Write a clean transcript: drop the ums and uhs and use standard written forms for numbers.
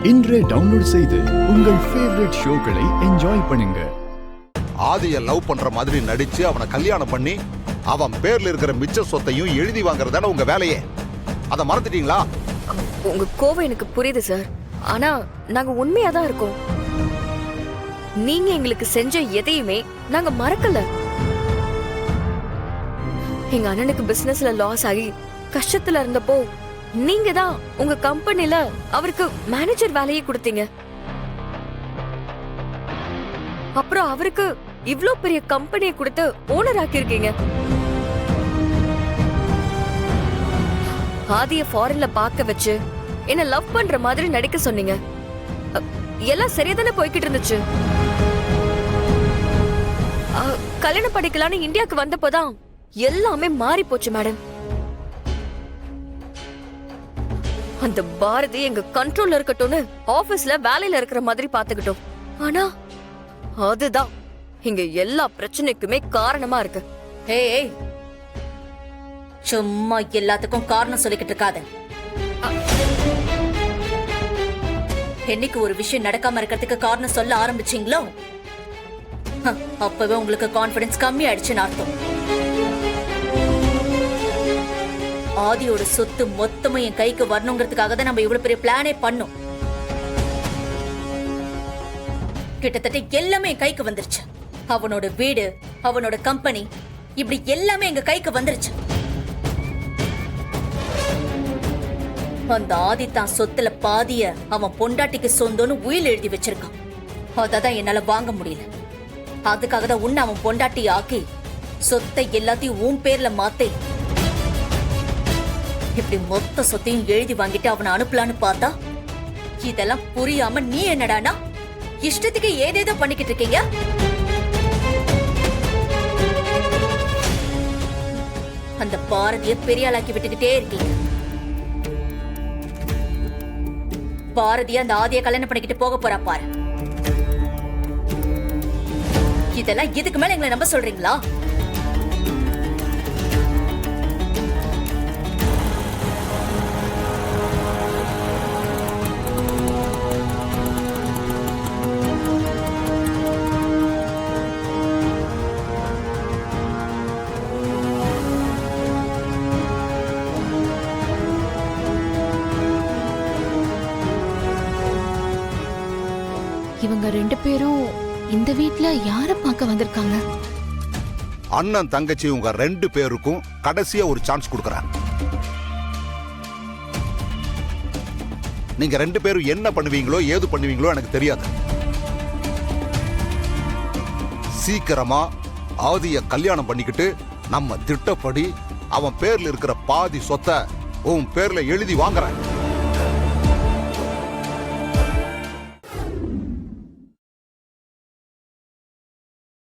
இன்றே டவுன்லோட் செய்து உங்கள் ஃபேவரட் ஷோக்களை என்ஜாய் பண்ணுங்க. ஆதிய லவ் பண்ற மாதிரி நடிச்சு அவனை கல்யாணம் பண்ணி அவன் பேர்ல இருக்கிற மிச்ச சொத்தையும் எழுதி வாங்குறதான உங்க வேலையே. அதை மறந்துட்டீங்களா? உங்க கோவம் எனக்கு புரியுது சார். ஆனா நாங்க உண்மையா தான் இருக்கோம். நீங்க எங்களுக்கு செஞ்ச எதையுமே நாங்க மறக்கல. எங்க அண்ணனுக்கு பிசினஸ்ல லாஸ் ஆகி கஷ்டத்துல இருந்தப்போ நீங்க தான் உங்க கம்பெனில அவருக்கு மேனேஜர் வேலையை கொடுத்தீங்க. அப்புறம் அவருக்கு இவ்ளோ பெரிய கம்பெனியை கொடுத்து ஓனர் ஆக்கியிருக்கீங்க. ஆதிய ஃபாரின்ல பார்க்க வச்சு என்ன லவ் பண்ற மாதிரி நடிக்க சொன்னீங்க. எல்லாம் சரியாதானே போய்கிட்டு இருந்துச்சு. கல்யாணம் படிக்கலான்னு இந்தியாவுக்கு வந்தப்போதான் எல்லாமே மாறி போச்சு மேடம். அந்த பாரதி எங்க கண்ட்ரோல்ல இருக்கட்டும்னு ஆபீஸ்ல வேலையில இருக்கிற மாதிரி பாத்துக்கிட்டோம். ஆனா அதுதான் இங்க எல்லா பிரச்சனைக்குமே காரணமா இருக்கு. ஏய், சும்மா எல்லாத்துக்கும் காரணம் சொல்லிக்கிட்டு இருக்காத. என்னைக்கு ஒரு விஷயம் நடக்காம இருக்கிறதுக்கு காரணம் சொல்ல ஆரம்பிச்சீங்களோ அப்பவே உங்களுக்கு கான்பிடன்ஸ் கம்மி ஆயிடுச்சுன்னு அர்த்தம். ஆதியோட சொத்து மொத்தமும் என் கைக்கு வரணுங்கிறதுக்காக தான் நம்ம இவ்வளவு பெரிய பிளானே பண்ணோம். கிட்டத்தட்ட எல்லாமே என் கைக்கு வந்துருச்சு. அவனோட வீடு, அவனோட கம்பெனி, இப்படி எல்லாமே எங்க கைக்கு வந்துருச்சு. அந்த ஆதி தான் சொத்துல பாதிய அவன் பொண்டாட்டிக்கு சொந்தம்னு உயில் எழுதி வச்சிருக்கான். அததான் என்னால வாங்க முடியல. அதுக்காக தான் உன்னை அவன் பொண்டாட்டி ஆக்கி சொத்தை எல்லாத்தையும் உன் பேர்ல மாத்தி இப்படி மொத்த சொத்தையும் எழுதி வாங்கிட்டு அவனை அனுப்பலான்னு பார்த்தா இதெல்லாம் புரியாம நீ என்னடானா இஷ்டத்துக்கு ஏதேதோ பண்ணிக்கிட்டு இருக்கீங்க. அந்த பாரதிய பெரியாளாக்கி விட்டுக்கிட்டே இருக்கீங்க. பாரதிய அந்த ஆதிய கல்யாணம் பண்ணிக்கிட்டு போக போறா பாரு. இதெல்லாம் இதுக்கு மேல எங்களை நம்ப சொல்றீங்களா? இவங்க ரெண்டு பேரும் இந்த வீட்ல யார பார்க்க வந்திருக்காங்க? அண்ணன் தங்கச்சி உங்க ரெண்டு பேருக்கும் கடைசியா ஒரு சான்ஸ் கொடுக்கறேன். நீங்க ரெண்டு பேரும் என்ன பண்ணுவீங்களோ ஏது பண்ணுவீங்களோ எனக்கு தெரியாது. சீக்கிரமா ஆதிய கல்யாணம் பண்ணிக்கிட்டு நம்ம திட்டப்படி அவன் பேர்ல இருக்கிற பாதி சொத்தை உன் பேர்ல எழுதி வாங்குறேன்.